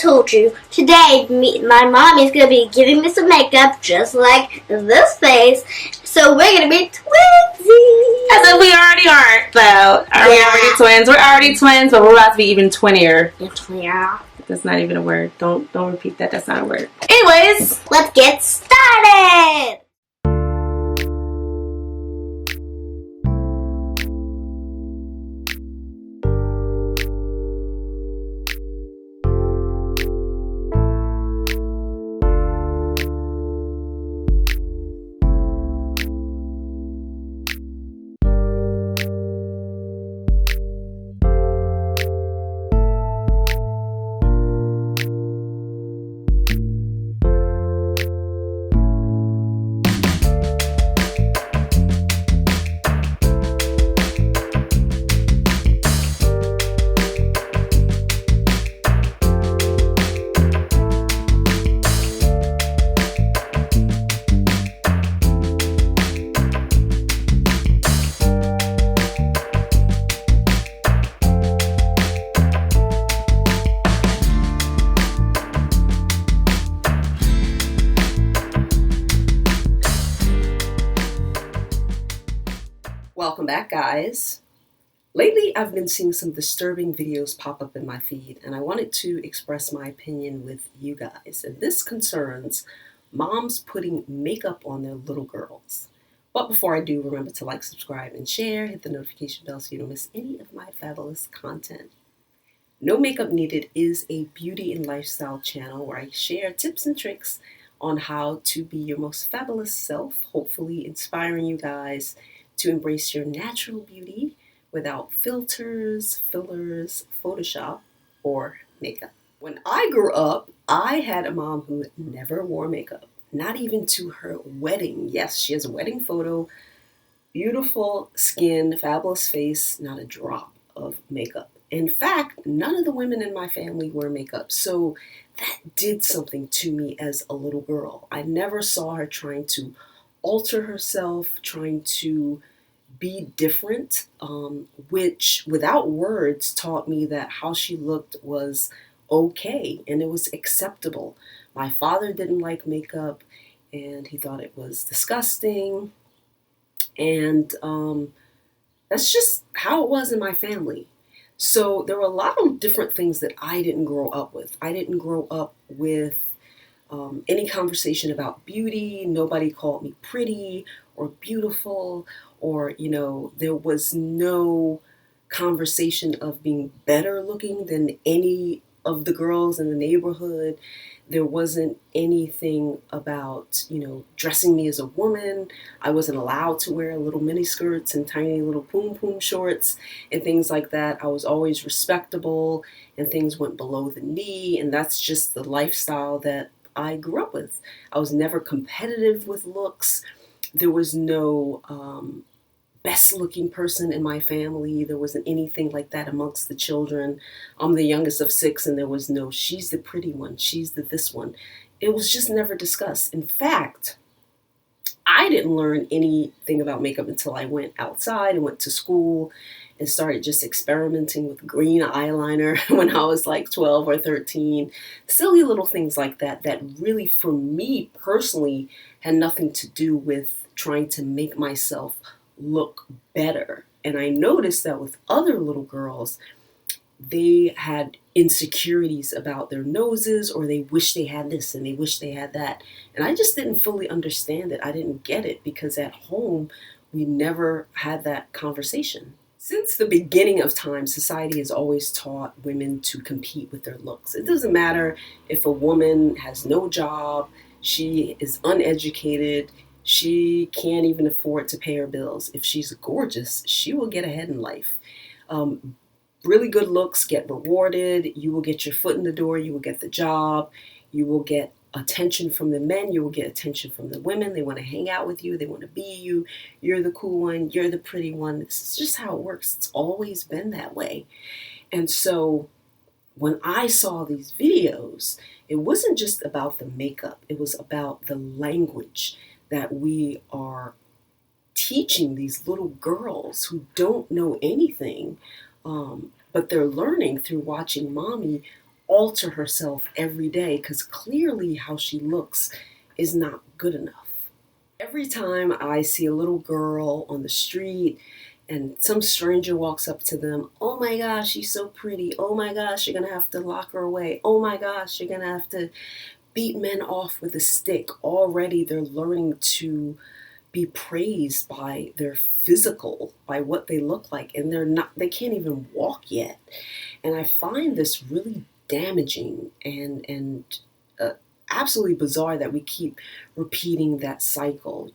told you, today my mom is going to be giving me some makeup just like this face. So we're going to be twinsies. As if we already aren't, though. Are we already twins? We're already twins, but we're about to be even twinnier. Yeah. That's not even a word. Don't repeat that. That's not a word. Anyways, let's get started. Welcome back, guys. Lately, I've been seeing some disturbing videos pop up in my feed, and I wanted to express my opinion with you guys. And this concerns moms putting makeup on their little girls. But before I do, remember to like, subscribe, and share. Hit the notification bell so you don't miss any of my fabulous content. No Makeup Needed is a beauty and lifestyle channel where I share tips and tricks on how to be your most fabulous self, hopefully inspiring you guys to embrace your natural beauty without filters, fillers, Photoshop, or makeup. When I grew up, I had a mom who never wore makeup, not even to her wedding. Yes, she has a wedding photo, beautiful skin, fabulous face, not a drop of makeup. In fact, none of the women in my family wear makeup, so that did something to me as a little girl. I never saw her trying to alter herself, trying to be different, which without words taught me that how she looked was okay and it was acceptable. My father didn't like makeup and he thought it was disgusting, and that's just how it was in my family. So there were a lot of different things that I didn't grow up with. I didn't grow up with any conversation about beauty. Nobody called me pretty or beautiful, or, there was no conversation of being better looking than any of the girls in the neighborhood. There wasn't anything about, dressing me as a woman. I wasn't allowed to wear little mini skirts and tiny little poom shorts and things like that. I was always respectable and things went below the knee, and that's just the lifestyle that I grew up with. I was never competitive with looks. There was no best looking person in my family. There wasn't anything like that amongst the children. I'm the youngest of 6, and there was no, she's the pretty one, she's the this one. It was just never discussed. In fact, I didn't learn anything about makeup until I went outside and went to school and started just experimenting with green eyeliner when I was like 12 or 13. Silly little things like that that really, for me personally, had nothing to do with trying to make myself look better. And I noticed that with other little girls, they had insecurities about their noses, or they wish they had this and they wish they had that. And I just didn't fully understand it. I didn't get it because at home, we never had that conversation. Since the beginning of time, society has always taught women to compete with their looks. It doesn't matter if a woman has no job, she is uneducated, she can't even afford to pay her bills. If she's gorgeous, she will get ahead in life. Really good looks get rewarded. You will get your foot in the door. You will get the job. You will get attention from the men. You will get attention from the women. They want to hang out with you. They want to be you. You're the cool one. You're the pretty one. This is just how it works. It's always been that way. And so when I saw these videos, it wasn't just about the makeup. It was about the language that we are teaching these little girls who don't know anything, but they're learning through watching mommy alter herself every day because clearly how she looks is not good enough. Every time I see a little girl on the street and some stranger walks up to them, oh my gosh, she's so pretty. Oh my gosh, you're going to have to lock her away. Oh my gosh, you're going to have to beat men off with a stick. Already they're learning to be praised by their physical, by what they look like, and they can't even walk yet. And I find this really damaging and absolutely bizarre that we keep repeating that cycle,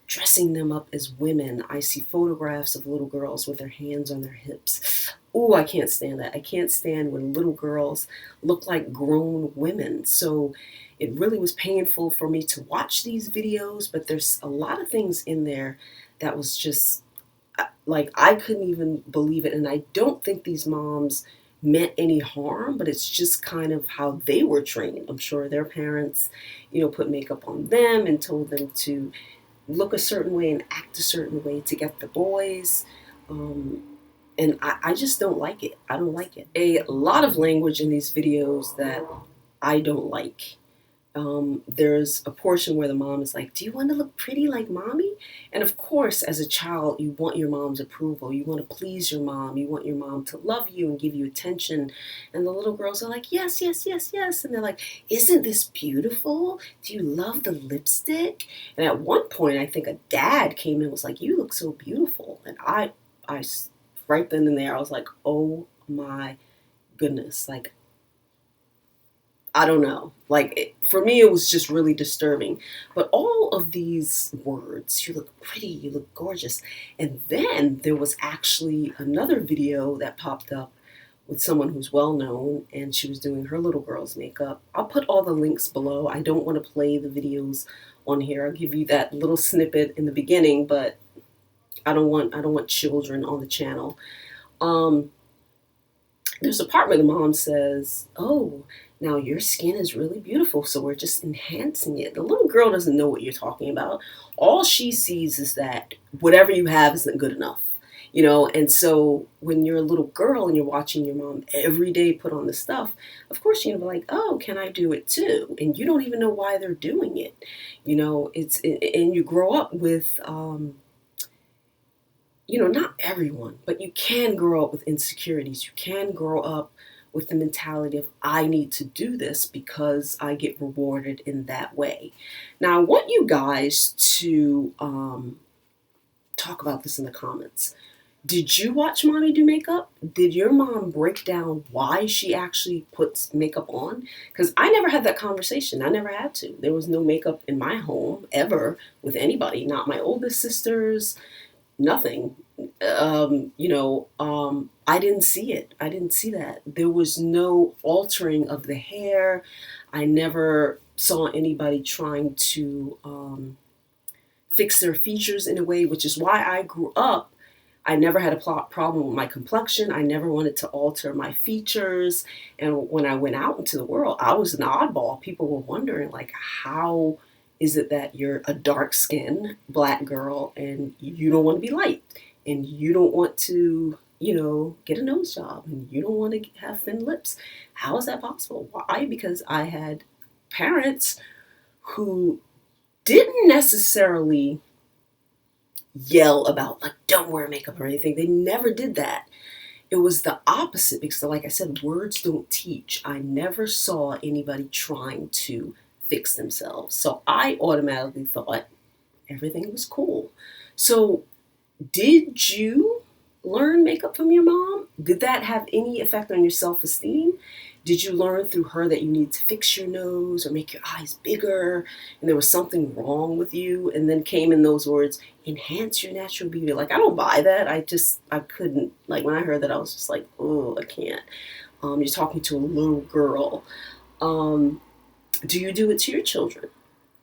dressing them up as women. I see photographs of little girls with their hands on their hips. Oh, I can't stand that. I can't stand when little girls look like grown women. So it really was painful for me to watch these videos, but there's a lot of things in there that was just like, I couldn't even believe it. And I don't think these moms meant any harm, but it's just kind of how they were trained. I'm sure their parents, put makeup on them and told them to look a certain way and act a certain way to get the boys. And I just don't like it. I don't like it. A lot of language in these videos that I don't like. There's a portion where the mom is like, do you want to look pretty like mommy? And of course, as a child, you want your mom's approval. You want to please your mom. You want your mom to love you and give you attention. And the little girls are like, yes, yes, yes, yes. And they're like, isn't this beautiful? Do you love the lipstick? And at one point, I think a dad came in and was like, you look so beautiful. And I right then and there, I was like, oh my goodness. Like, I don't know. Like, for me, it was just really disturbing. But all of these words, you look pretty, you look gorgeous. And then there was actually another video that popped up with someone who's well known, and she was doing her little girl's makeup. I'll put all the links below. I don't want to play the videos on here. I'll give you that little snippet in the beginning, but I don't want children on the channel. There's a part where the mom says, oh, now your skin is really beautiful, so we're just enhancing it. The little girl doesn't know what you're talking about. All she sees is that whatever you have isn't good enough, and so when you're a little girl and you're watching your mom every day put on the stuff, of course you're gonna be like, oh, can I do it too? And you don't even know why they're doing it. And you grow up with not everyone, but you can grow up with insecurities. You can grow up with the mentality of, I need to do this because I get rewarded in that way. Now, I want you guys to talk about this in the comments. Did you watch mommy do makeup? Did your mom break down why she actually puts makeup on? Because I never had that conversation. I never had to. There was no makeup in my home ever with anybody, not my oldest sisters, nothing. I didn't see it. I didn't see that. There was no altering of the hair. I never saw anybody trying to fix their features in a way, which is why I grew up. I never had a problem with my complexion. I never wanted to alter my features. And when I went out into the world, I was an oddball. People were wondering, like, how is it that you're a dark-skinned black girl and you don't want to be light? And you don't want to, get a nose job, and you don't want to have thin lips. How is that possible? Why? Because I had parents who didn't necessarily yell about, like, don't wear makeup or anything. They never did that. It was the opposite because, like I said, words don't teach. I never saw anybody trying to fix themselves. So I automatically thought everything was cool. So did you learn makeup from your mom? Did that have any effect on your self-esteem? Did you learn through her that you need to fix your nose or make your eyes bigger and there was something wrong with you? And then came in those words, enhance your natural beauty. Like, I don't buy that. I couldn't. Like, when I heard that, I was just like, oh, I can't. You're talking to a little girl. Do you do it to your children?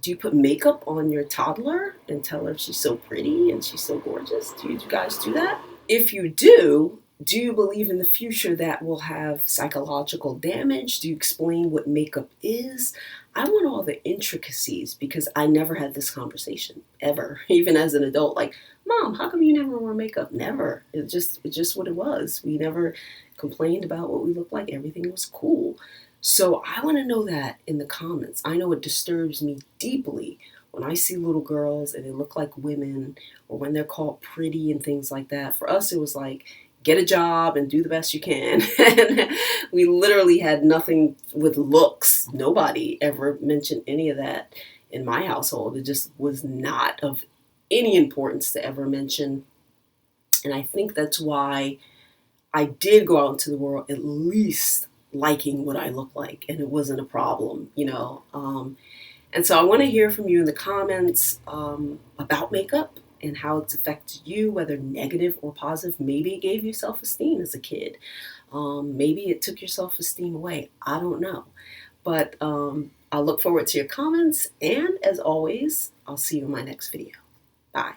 Do you put makeup on your toddler and tell her she's so pretty and she's so gorgeous? Do you guys do that? If you do, Do you believe in the future that will have psychological damage? Do you explain what makeup is? I want all the intricacies because I never had this conversation ever, even as an adult. Like, Mom, how come you never wore makeup? Never. It's just what it was. We never complained about what we looked like. Everything was cool. So I want to know that in the comments. I know it disturbs me deeply when I see little girls and they look like women, or when they're called pretty and things like that. For us, it was like, get a job and do the best you can. And we literally had nothing with looks. Nobody ever mentioned any of that in my household. It just was not of any importance to ever mention. And I think that's why I did go out into the world at least liking what I look like, and it wasn't a problem, you know. And so I want to hear from you in the comments about makeup and how it's affected you, whether negative or positive. Maybe it gave you self-esteem as a kid. Maybe it took your self-esteem away. I don't know. But I look forward to your comments. And as always, I'll see you in my next video. Bye.